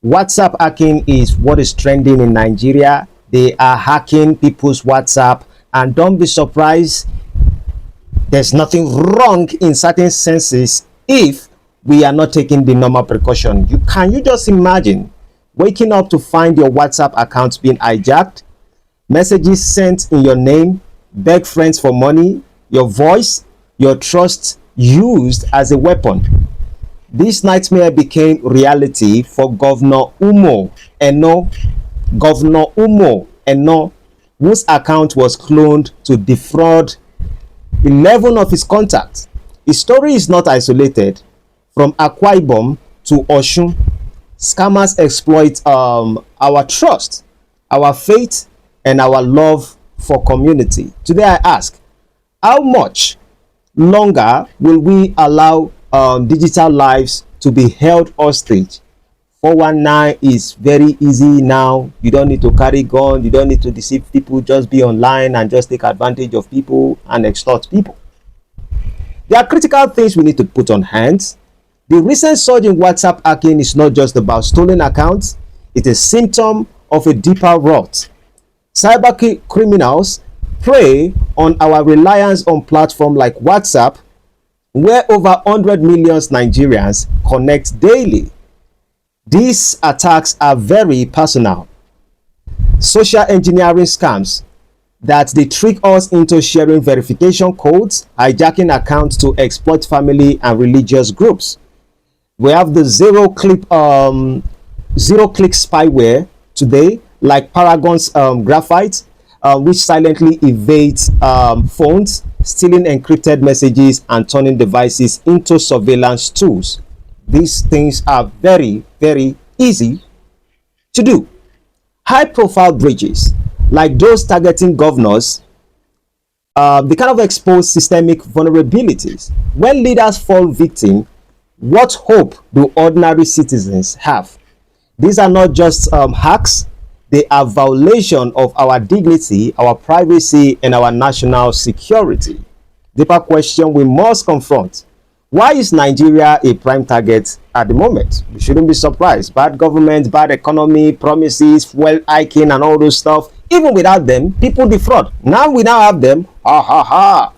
WhatsApp hacking is what is trending in Nigeria. They are hacking people's WhatsApp, and don't be surprised, there's nothing wrong in certain senses if we are not taking the normal precaution. Can you just imagine waking up to find your WhatsApp account being hijacked, messages sent in your name, beg friends for money, your voice, your trust used as a weapon? This nightmare became reality for Governor Umo Eno, whose account was cloned to defraud 11 of his contacts. His story is not isolated. From Akwa Ibom to Oshun, scammers exploit our trust, our faith, and our love for community. Today I ask, how much longer will we allow digital lives to be held hostage? 419 is very easy now. You don't need to carry gun, you don't need to deceive people, just be online and just take advantage of people and extort people. There are critical things we need to put on hands. The recent surge in WhatsApp hacking is not just about stolen accounts, it is a symptom of a deeper rot. Cyber criminals prey on our reliance on platforms like WhatsApp, where over 100 million Nigerians connect daily. These attacks are very personal. Social engineering scams that they trick us into sharing verification codes, hijacking accounts to exploit family and religious groups. We have the zero-click spyware today, like Paragon's graphite, which silently evades phones, stealing encrypted messages and turning devices into surveillance tools. These things are very, very easy to do. High-profile breaches, like those targeting governors, they kind of expose systemic vulnerabilities. When leaders fall victim, what hope do ordinary citizens have? These are not just hacks, they are violation of our dignity, our privacy, and our national security. Deeper question we must confront: why is Nigeria a prime target at the moment? We shouldn't be surprised. Bad government, bad economy, promises, fuel hiking, and all those stuff. Even without them, people defraud. Now we have them. Ha ha ha.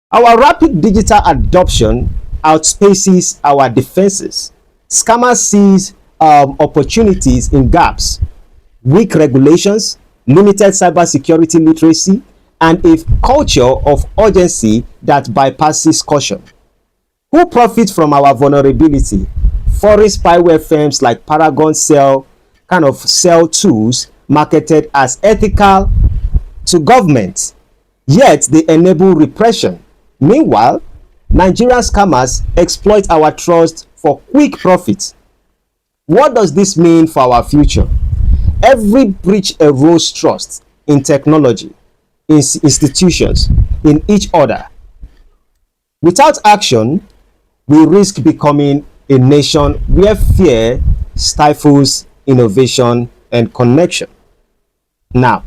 Our rapid digital adoption outspaces our defenses. Scammers seize opportunities in gaps, weak regulations, limited cybersecurity literacy, and a culture of urgency that bypasses caution. Who profits from our vulnerability? Foreign spyware firms like Paragon sell tools marketed as ethical to governments, yet they enable repression. Meanwhile, Nigerian scammers exploit our trust for quick profits. What does this mean for our future? Every breach erodes trust in technology, in institutions, in each other. Without action, we risk becoming a nation where fear stifles innovation and connection. Now,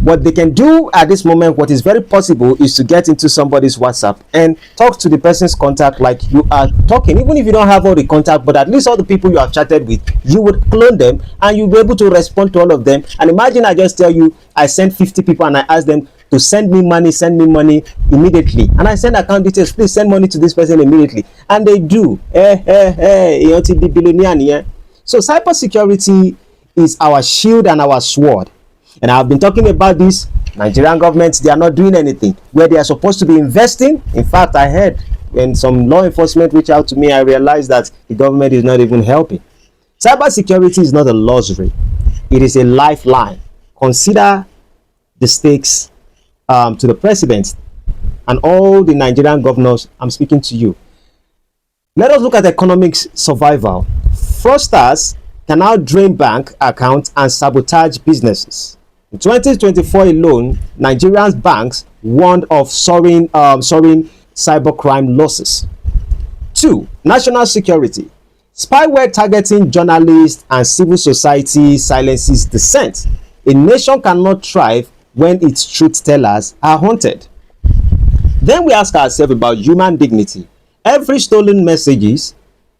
what they can do at this moment, what is very possible, is to get into somebody's WhatsApp and talk to the person's contact like you are talking. Even if you don't have all the contact, but at least all the people you have chatted with, you would clone them and you'll be able to respond to all of them. And imagine I just tell you, I sent 50 people and I ask them to send me money immediately. And I send account details, please send money to this person immediately. And they do. So cybersecurity is our shield and our sword. And I've been talking about this. Nigerian governments, they are not doing anything where they are supposed to be investing. In fact, I heard when some law enforcement reached out to me, I realized that the government is not even helping. Cybersecurity is not a luxury. It is a lifeline. Consider the stakes to the president and all the Nigerian governors. I'm speaking to you. Let us look at economic survival. Fraudsters can now drain bank accounts and sabotage businesses. In 2024 alone, Nigerian banks warned of soaring cybercrime losses. 2. National security. Spyware targeting journalists and civil society silences dissent. A nation cannot thrive when its truth tellers are haunted. Then we ask ourselves about human dignity. Every stolen messages,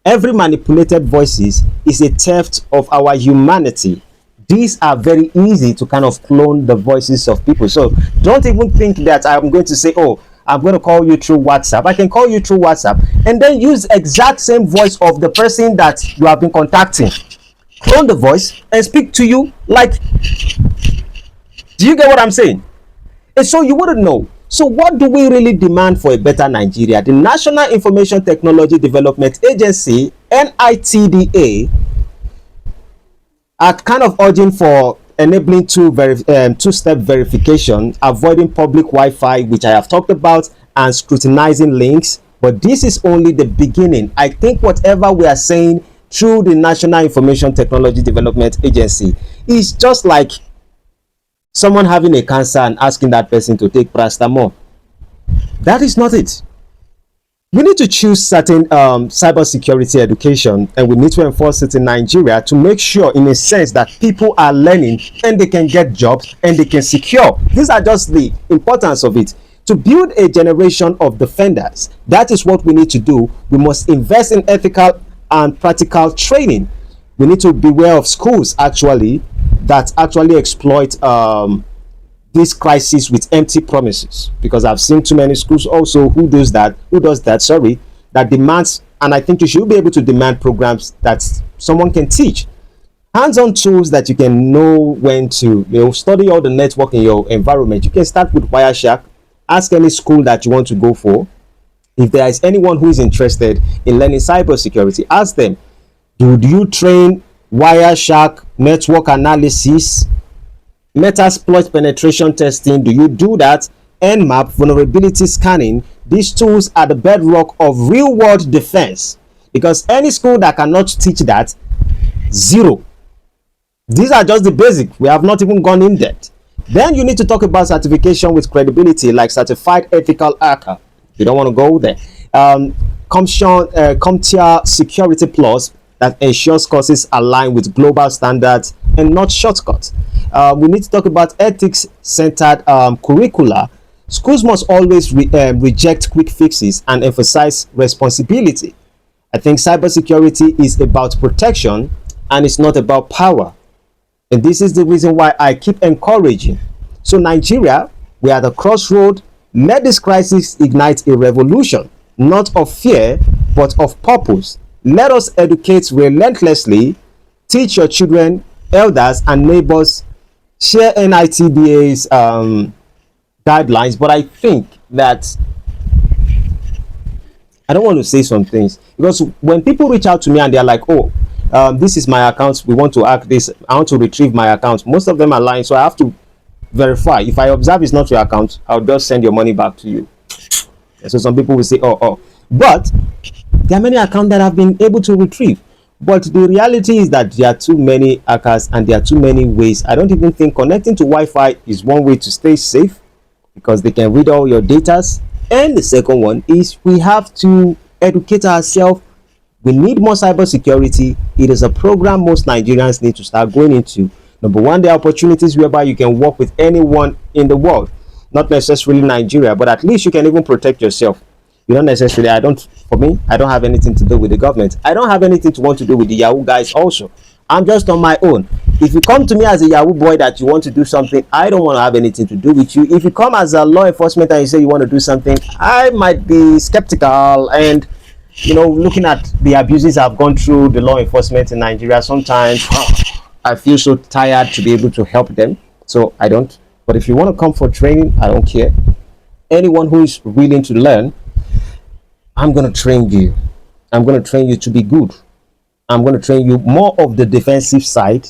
Every manipulated voices is a theft of our humanity. These are very easy to kind of clone the voices of people. So don't even think that I'm going to say, oh, I'm going to call you through WhatsApp. I can call you through WhatsApp and then use exact same voice of the person that you have been contacting. Clone the voice and speak to you like, do you get what I'm saying? And so you wouldn't know. So what do we really demand for a better Nigeria? The National Information Technology Development Agency, NITDA, are kind of urging for enabling two-step verification, avoiding public Wi-Fi, which I have talked about, and scrutinizing links. But this is only the beginning. I think whatever we are saying through the National Information Technology Development Agency is just like someone having a cancer and asking that person to take paracetamol. That is not it. We need to choose certain cybersecurity education, and we need to enforce it in Nigeria to make sure, in a sense, that people are learning and they can get jobs and they can secure. These are just the importance of it. To build a generation of defenders, that is what we need to do. We must invest in ethical and practical training. We need to beware of schools that actually exploit this crisis with empty promises, because I've seen too many schools also who does that that demands, and I think you should be able to demand programs that someone can teach, hands-on tools that you can know when to study all the network in your environment. You can start with Wireshark. Ask any school that you want to go for. If there is anyone who is interested in learning cybersecurity, ask them, do you train Wireshark network analysis, Metasploit penetration testing? Do you do that? Nmap, vulnerability scanning. These tools are the bedrock of real world defense, because any school that cannot teach that, zero. These are just the basic. We have not even gone in depth. Then you need to talk about certification with credibility, like certified ethical hacker. You don't want to go there. CompTIA Security Plus, that ensures courses align with global standards and not shortcuts. We need to talk about ethics-centered curricula. Schools must always reject quick fixes and emphasize responsibility. I think cybersecurity is about protection and it's not about power. And this is the reason why I keep encouraging. So Nigeria, we are at the crossroad. Let this crisis ignite a revolution, not of fear, but of purpose. Let us educate relentlessly, teach your children, elders, and neighbors, share NITDA's guidelines. But I think that I don't want to say some things, because when people reach out to me and they're like, oh, this is my account, we want to hack this, I want to retrieve my account, most of them are lying, so I have to verify. If I observe it's not your account, I'll just send your money back to you. And so some people will say, oh, but there are many accounts that have been able to retrieve. But the reality is that there are too many hackers and there are too many ways. I don't even think connecting to Wi-Fi is one way to stay safe, because they can read all your data. And the second one is we have to educate ourselves. We need more cybersecurity. It is a program most Nigerians need to start going into. Number one, there are opportunities whereby you can work with anyone in the world, not necessarily Nigeria, but at least you can even protect yourself. You don't necessarily, for me, I don't have anything to do with the government. I don't have anything to want to do with the Yahoo guys also. I'm just on my own. If you come to me as a Yahoo boy that you want to do something, I don't want to have anything to do with you. If you come as a law enforcement and you say you want to do something, I might be skeptical. And looking at the abuses I've gone through the law enforcement in Nigeria, sometimes I feel so tired to be able to help them. So I don't. But if you want to come for training, I don't care. Anyone who is willing to learn, I'm going to train you. I'm going to train you to be good. I'm going to train you more of the defensive side.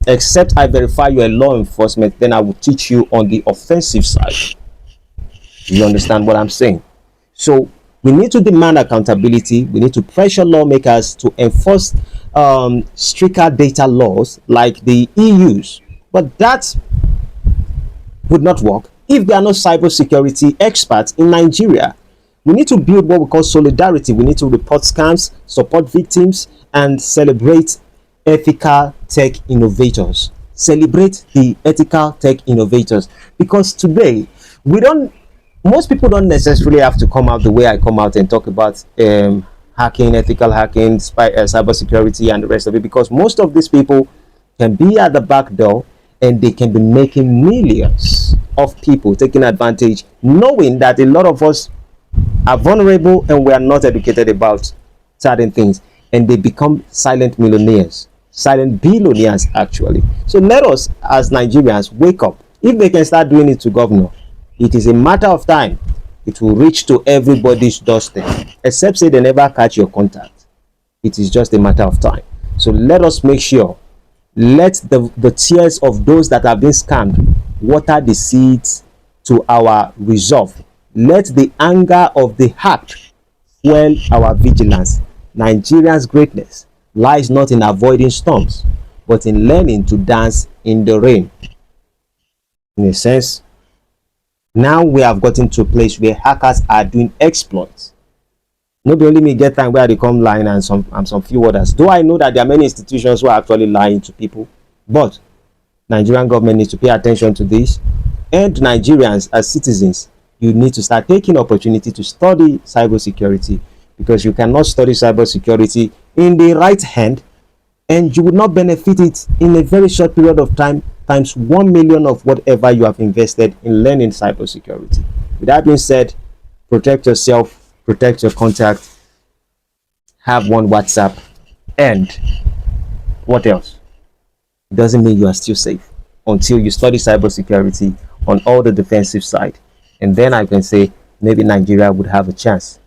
Except I verify you're a law enforcement, then I will teach you on the offensive side. You understand what I'm saying? So we need to demand accountability. We need to pressure lawmakers to enforce stricter data laws like the EU's. But that would not work if there are no cybersecurity experts in Nigeria. We need to build what we call solidarity. We need to report scams, support victims, and celebrate ethical tech innovators. Celebrate the ethical tech innovators. Because today, most people don't necessarily have to come out the way I come out and talk about hacking, ethical hacking, cybersecurity, and the rest of it, because most of these people can be at the back door and they can be making millions of people taking advantage, knowing that a lot of us are vulnerable and we are not educated about certain things, and they become silent millionaires, silent billionaires actually. So let us as Nigerians wake up. If they can start doing it to governor, it is a matter of time. It will reach to everybody's doorstep, except say they never catch your contact. It is just a matter of time. So let us make sure, let the tears of those that have been scammed water the seeds to our resolve. Let the anger of the heart fuel our vigilance. Nigeria's greatness lies not in avoiding storms, but in learning to dance in the rain. In a sense, now we have gotten to a place where hackers are doing exploits. Not only me get time where they come lying and some few others. Though I know that there are many institutions who are actually lying to people, but Nigerian government needs to pay attention to this. And Nigerians as citizens, you need to start taking opportunity to study cybersecurity, because you cannot study cybersecurity in the right hand and you would not benefit it in a very short period of time times 1 million of whatever you have invested in learning cybersecurity. With that being said, protect yourself, protect your contact, have one WhatsApp, and what else? It doesn't mean you are still safe until you study cybersecurity on all the defensive side, and then I can say maybe Nigeria would have a chance